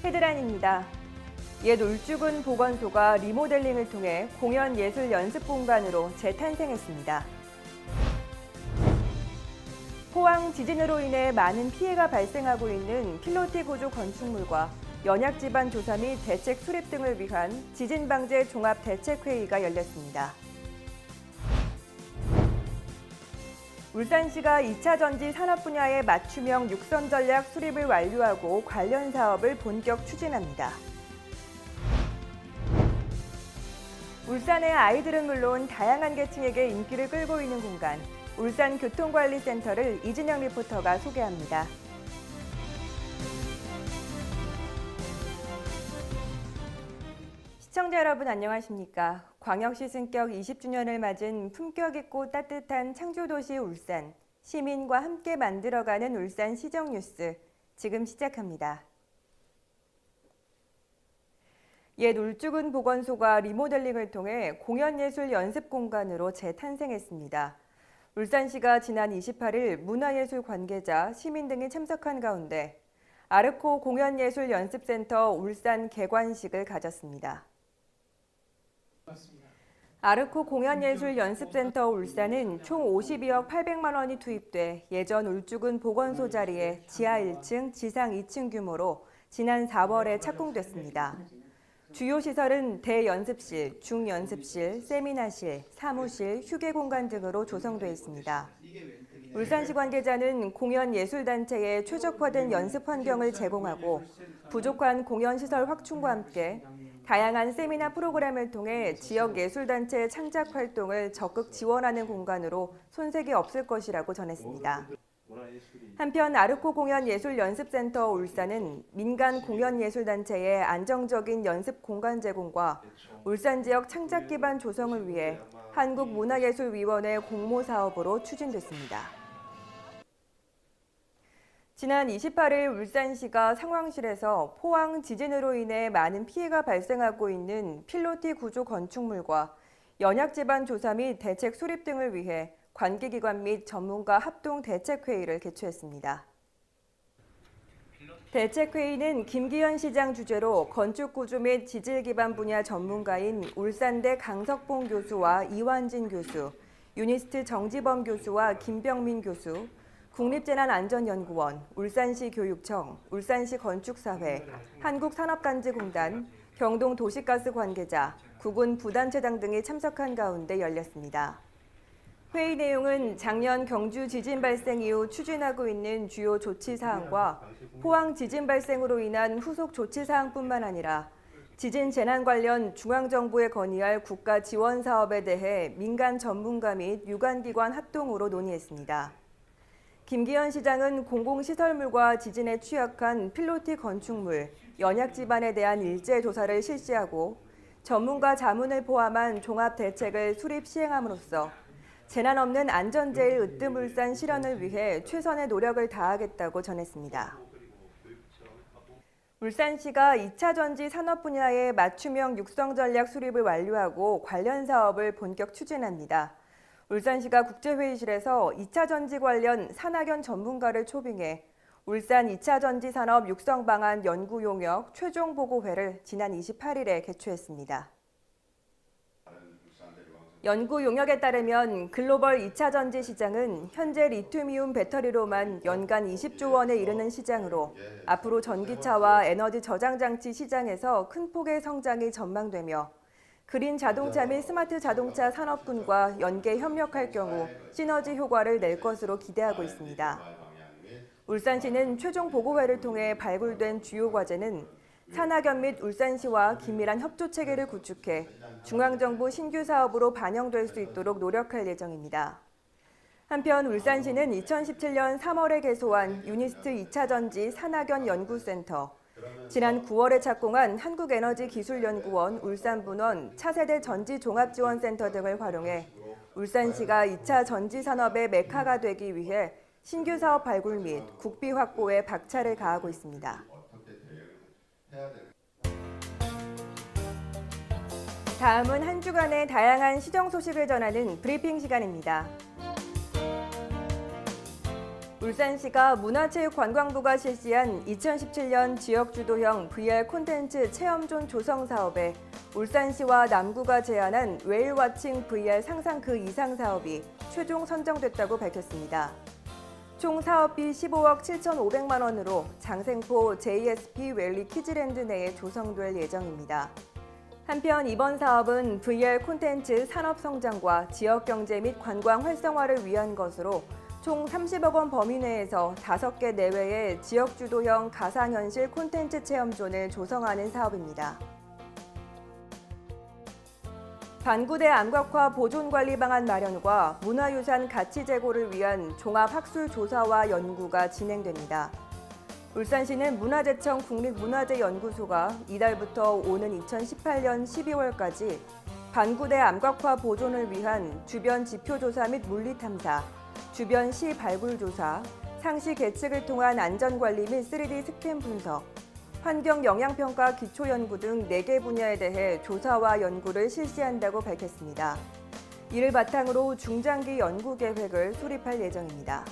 헤드라인입니다. 옛 울주군 보건소가 리모델링을 통해 공연 예술 연습 공간으로 재탄생했습니다. 포항 지진으로 인해 많은 피해가 발생하고 있는 필로티 구조 건축물과 연약 지반 조사 및 대책 수립 등을 위한 지진 방제 종합 대책회의가 열렸습니다. 울산시가 2차 전지 산업 분야의 맞춤형 육성 전략 수립을 완료하고 관련 사업을 본격 추진합니다. 울산의 아이들은 물론 다양한 계층에게 인기를 끌고 있는 공간, 울산교통관리센터를 이진영 리포터가 소개합니다. 시청자 여러분 안녕하십니까? 광역시 승격 20주년을 맞은 품격 있고 따뜻한 창조도시 울산, 시민과 함께 만들어가는 울산 시정뉴스, 지금 시작합니다. 옛 울주군 보건소가 리모델링을 통해 공연예술 연습 공간으로 재탄생했습니다. 울산시가 지난 28일 문화예술 관계자, 시민 등이 참석한 가운데 아르코 공연예술연습센터 울산 개관식을 가졌습니다. 아르코 공연예술연습센터 울산은 총 52억 800만 원이 투입돼 예전 울주군 보건소 자리에 지하 1층, 지상 2층 규모로 지난 4월에 착공됐습니다. 주요 시설은 대연습실, 중연습실, 세미나실, 사무실, 휴게 공간 등으로 조성돼 있습니다. 울산시 관계자는 공연예술단체에 최적화된 연습 환경을 제공하고 부족한 공연시설 확충과 함께 다양한 세미나 프로그램을 통해 지역 예술단체의 창작 활동을 적극 지원하는 공간으로 손색이 없을 것이라고 전했습니다. 한편 아르코 공연예술연습센터 울산은 민간 공연예술단체의 안정적인 연습 공간 제공과 울산 지역 창작 기반 조성을 위해 한국문화예술위원회 공모사업으로 추진됐습니다. 지난 28일 울산시가 상황실에서 포항 지진으로 인해 많은 피해가 발생하고 있는 필로티 구조 건축물과 연약 지반 조사 및 대책 수립 등을 위해 관계기관 및 전문가 합동 대책회의를 개최했습니다. 대책회의는 김기현 시장 주재로 건축구조 및 지질 기반 분야 전문가인 울산대 강석봉 교수와 이완진 교수, 유니스트 정지범 교수와 김병민 교수, 국립재난안전연구원, 울산시 교육청, 울산시 건축사회, 한국산업단지공단, 경동도시가스 관계자, 구군 부단체장 등이 참석한 가운데 열렸습니다. 회의 내용은 작년 경주 지진 발생 이후 추진하고 있는 주요 조치 사항과 포항 지진 발생으로 인한 후속 조치 사항뿐만 아니라 지진 재난 관련 중앙정부에 건의할 국가 지원 사업에 대해 민간 전문가 및 유관기관 합동으로 논의했습니다. 김기현 시장은 공공시설물과 지진에 취약한 필로티 건축물, 연약 지반에 대한 일제 조사를 실시하고 전문가 자문을 포함한 종합 대책을 수립 시행함으로써 재난 없는 안전제일 으뜸울산 실현을 위해 최선의 노력을 다하겠다고 전했습니다. 울산시가 2차 전지 산업 분야의 맞춤형 육성 전략 수립을 완료하고 관련 사업을 본격 추진합니다. 울산시가 국제회의실에서 2차 전지 관련 산학연 전문가를 초빙해 울산 2차 전지 산업 육성 방안 연구 용역 최종 보고회를 지난 28일에 개최했습니다. 연구 용역에 따르면 글로벌 2차 전지 시장은 현재 리튬이온 배터리로만 연간 20조 원에 이르는 시장으로 앞으로 전기차와 에너지 저장 장치 시장에서 큰 폭의 성장이 전망되며 그린 자동차 및 스마트 자동차 산업군과 연계 협력할 경우 시너지 효과를 낼 것으로 기대하고 있습니다. 울산시는 최종 보고회를 통해 발굴된 주요 과제는 산학연 및 울산시와 긴밀한 협조 체계를 구축해 중앙정부 신규 사업으로 반영될 수 있도록 노력할 예정입니다. 한편 울산시는 2017년 3월에 개소한 유니스트 2차 전지 산학연 연구센터, 지난 9월에 착공한 한국에너지기술연구원 울산분원 차세대 전지종합지원센터 등을 활용해 울산시가 2차 전지산업의 메카가 되기 위해 신규 사업 발굴 및 국비 확보에 박차를 가하고 있습니다. 다음은 한 주간의 다양한 시정 소식을 전하는 브리핑 시간입니다. 울산시가 문화체육관광부가 실시한 2017년 지역주도형 VR 콘텐츠 체험존 조성 사업에 울산시와 남구가 제안한 웨일워칭 VR 상상 그 이상 사업이 최종 선정됐다고 밝혔습니다. 총 사업비 15억 7,500만 원으로 장생포 JSP 웰리 키즈랜드 내에 조성될 예정입니다. 한편 이번 사업은 VR 콘텐츠 산업 성장과 지역 경제 및 관광 활성화를 위한 것으로 총 30억 원 범위 내에서 5개 내외의 지역 주도형 가상현실 콘텐츠 체험존을 조성하는 사업입니다. 반구대 암각화 보존관리 방안 마련과 문화유산 가치 제고를 위한 종합학술조사와 연구가 진행됩니다. 울산시는 문화재청 국립문화재연구소가 이달부터 오는 2018년 12월까지 반구대 암각화 보존을 위한 주변 지표조사 및 물리탐사, 주변 시 발굴조사, 상시 계측을 통한 안전관리 및 3D 스캔 분석, 환경영향평가 기초연구 등 4개 분야에 대해 조사와 연구를 실시한다고 밝혔습니다. 이를 바탕으로 중장기 연구 계획을 수립할 예정입니다.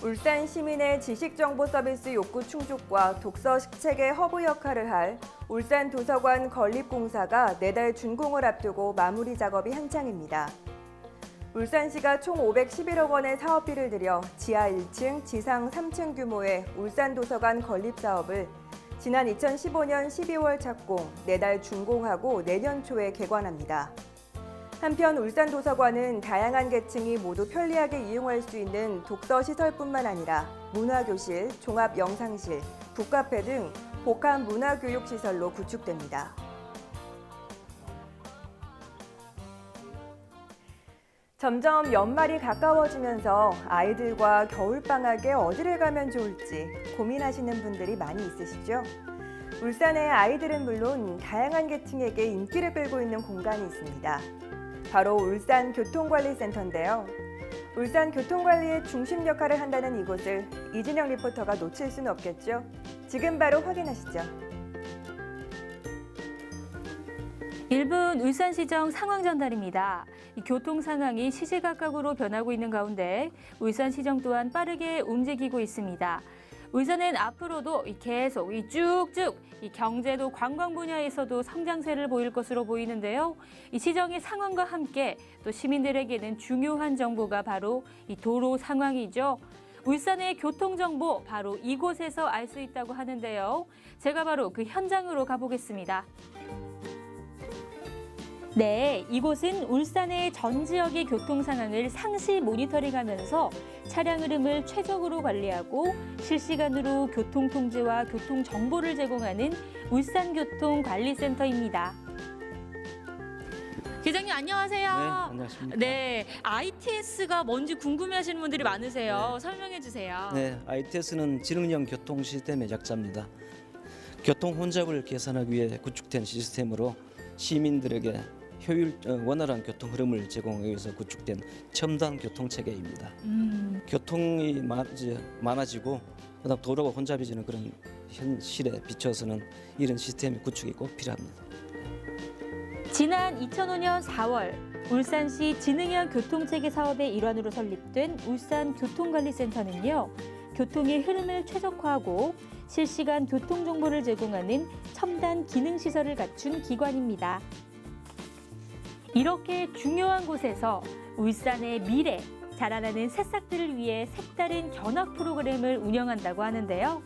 울산 시민의 지식정보 서비스 욕구 충족과 독서 식책의 허브 역할을 할 울산 도서관 건립공사가 내달 준공을 앞두고 마무리 작업이 한창입니다. 울산시가 총 511억 원의 사업비를 들여 지하 1층, 지상 3층 규모의 울산 도서관 건립 사업을 지난 2015년 12월 착공, 내달 준공하고 내년 초에 개관합니다. 한편 울산 도서관은 다양한 계층이 모두 편리하게 이용할 수 있는 독서 시설뿐만 아니라 문화교실, 종합영상실, 북카페 등 복합 문화교육 시설로 구축됩니다. 점점 연말이 가까워지면서 아이들과 겨울방학에 어디를 가면 좋을지 고민하시는 분들이 많이 있으시죠? 울산의 아이들은 물론 다양한 계층에게 인기를 끌고 있는 공간이 있습니다. 바로 울산교통관리센터인데요. 울산 교통관리의 중심 역할을 한다는 이곳을 이진영 리포터가 놓칠 수는 없겠죠? 지금 바로 확인하시죠. 1분 울산시정 상황 전달입니다. 교통 상황이 시시각각으로 변하고 있는 가운데 울산시정 또한 빠르게 움직이고 있습니다. 울산은 앞으로도 계속 쭉쭉 경제도 관광 분야에서도 성장세를 보일 것으로 보이는데요. 이 시정의 상황과 함께 또 시민들에게는 중요한 정보가 바로 이 도로 상황이죠. 울산의 교통정보 바로 이곳에서 알 수 있다고 하는데요. 제가 바로 그 현장으로 가보겠습니다. 네, 이곳은 울산의 전 지역의 교통 상황을 상시 모니터링하면서 차량 흐름을 최적으로 관리하고 실시간으로 교통 통제와 교통 정보를 제공하는 울산교통관리센터입니다. 기장님 안녕하세요. 네, 안녕하십니까. 네, ITS가 뭔지 궁금해하시는 분들이 많으세요. 네. 설명해 주세요. 네, ITS는 지능형 교통 시스템의 약자입니다. 교통 혼잡을 개선하기 위해 구축된 시스템으로 시민들에게 원활한 교통 흐름을 제공하기 위해서 구축된 첨단 교통 체계입니다. 교통이 많아지고 그다음 도로가 혼잡해지는 그런 현실에 비춰서는 이런 시스템의 구축이 꼭 필요합니다. 지난 2005년 4월 울산시 지능형 교통체계 사업의 일환으로 설립된 울산교통관리센터는요. 교통의 흐름을 최적화하고 실시간 교통정보를 제공하는 첨단 기능시설을 갖춘 기관입니다. 이렇게 중요한 곳에서 울산의 미래, 자라나는 새싹들을 위해 색다른 견학 프로그램을 운영한다고 하는데요.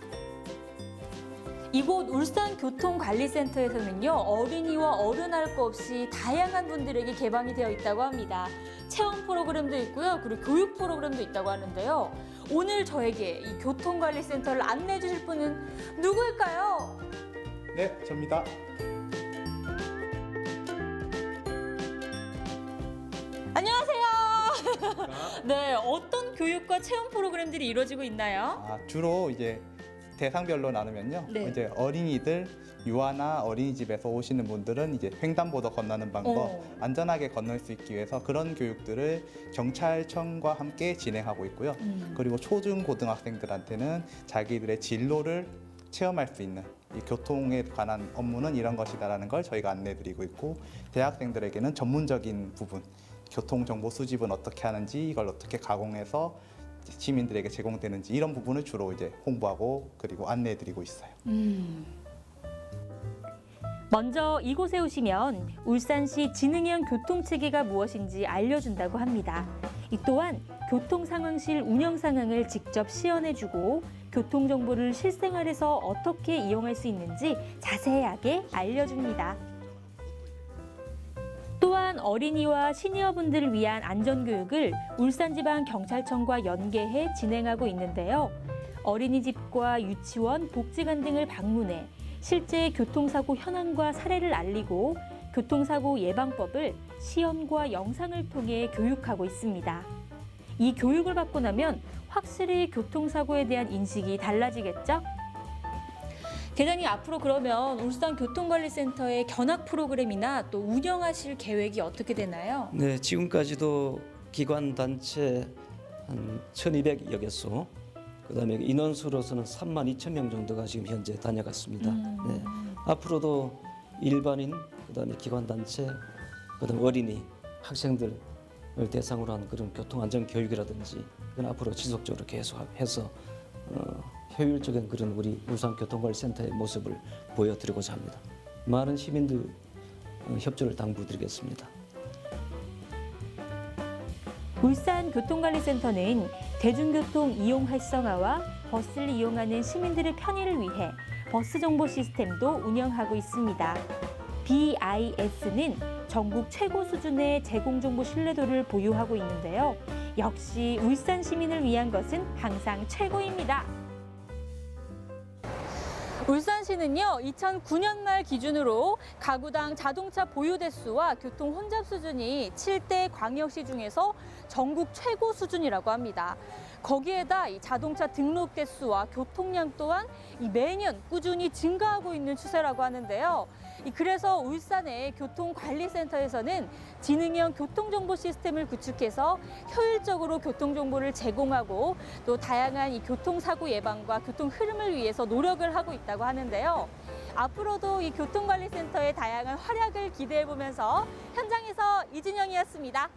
이곳 울산교통관리센터에서는요, 어린이와 어른 할 것 없이 다양한 분들에게 개방이 되어 있다고 합니다. 체험 프로그램도 있고요, 그리고 교육 프로그램도 있다고 하는데요. 오늘 저에게 이 교통관리센터를 안내해 주실 분은 누구일까요? 네, 접니다. 안녕하세요. 네, 어떤 교육과 체험 프로그램들이 이루어지고 있나요? 주로 이제 대상별로 나누면요. 네. 이제 어린이들 유아나 어린이집에서 오시는 분들은 이제 횡단보도 건너는 방법, 안전하게 건널 수 있기 위해서 그런 교육들을 경찰청과 함께 진행하고 있고요. 그리고 초중 고등학생들한테는 자기들의 진로를 체험할 수 있는 이 교통에 관한 업무는 이런 것이다라는 걸 저희가 안내드리고 있고 대학생들에게는 전문적인 부분, 교통 정보 수집은 어떻게 하는지 이걸 어떻게 가공해서 시민들에게 제공되는지 이런 부분을 주로 이제 홍보하고 그리고 안내해드리고 있어요. 먼저 이곳에 오시면 울산시 지능형 교통체계가 무엇인지 알려준다고 합니다. 이 또한 교통상황실 운영 상황을 직접 시연해주고 교통정보를 실생활에서 어떻게 이용할 수 있는지 자세하게 알려줍니다. 또한 어린이와 시니어분들을 위한 안전교육을 울산지방경찰청과 연계해 진행하고 있는데요. 어린이집과 유치원, 복지관 등을 방문해 실제 교통사고 현황과 사례를 알리고 교통사고 예방법을 시연과 영상을 통해 교육하고 있습니다. 이 교육을 받고 나면 확실히 교통사고에 대한 인식이 달라지겠죠? 계장님, 앞으로 그러면 울산교통관리센터의 견학 프로그램이나 또 운영하실 계획이 어떻게 되나요? 네, 지금까지도 기관 단체 한 1,200여 개소, 그다음에 인원수로서는 32,000명 정도가 지금 현재 다녀갔습니다. 네, 앞으로도 일반인, 그다음에 기관 단체, 그다음 어린이, 학생들을 대상으로 한 그런 교통안전 교육이라든지 그건 앞으로 지속적으로 계속해서 효율적인 그런 우리 울산교통관리센터의 모습을 보여드리고자 합니다. 많은 시민들 협조를 당부드리겠습니다. 울산교통관리센터는 대중교통 이용 활성화와 버스를 이용하는 시민들의 편의를 위해 버스 정보 시스템도 운영하고 있습니다. BIS는 전국 최고 수준의 제공정보 신뢰도를 보유하고 있는데요. 역시 울산 시민을 위한 것은 항상 최고입니다. 울산시는요, 2009년 말 기준으로 가구당 자동차 보유 대수와 교통 혼잡 수준이 7대 광역시 중에서 전국 최고 수준이라고 합니다. 거기에다 이 자동차 등록 대수와 교통량 또한 매년 꾸준히 증가하고 있는 추세라고 하는데요. 그래서 울산의 교통관리센터에서는 지능형 교통정보 시스템을 구축해서 효율적으로 교통정보를 제공하고 또 다양한 이 교통사고 예방과 교통 흐름을 위해서 노력을 하고 있다고 하는데요. 앞으로도 이 교통관리센터의 다양한 활약을 기대해보면서 현장에서 이진영이었습니다.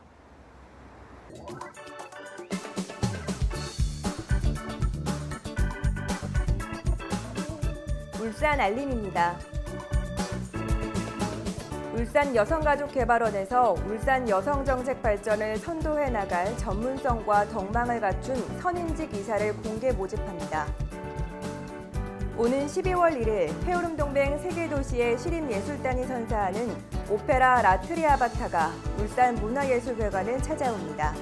울산 알림입니다. 울산 여성가족개발원에서 울산 여성정책 발전을 선도해 나갈 전문성과 덕망을 갖춘 선임직 이사를 공개 모집합니다. 오는 12월 1일 해오름동맹 세계도시의 시립예술단이 선사하는 오페라 라트리아바타가 울산 문화예술회관을 찾아옵니다.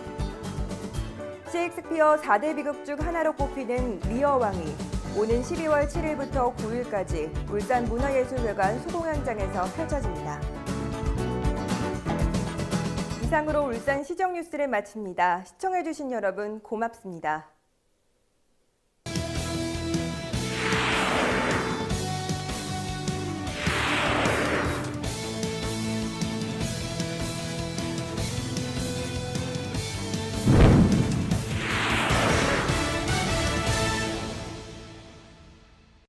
셰익스피어 4대 비극 중 하나로 꼽히는 리어 왕이 오는 12월 7일부터 9일까지 울산 문화예술회관 소공연장에서 펼쳐집니다. 이상으로 울산 시정뉴스를 마칩니다. 시청해주신 여러분 고맙습니다.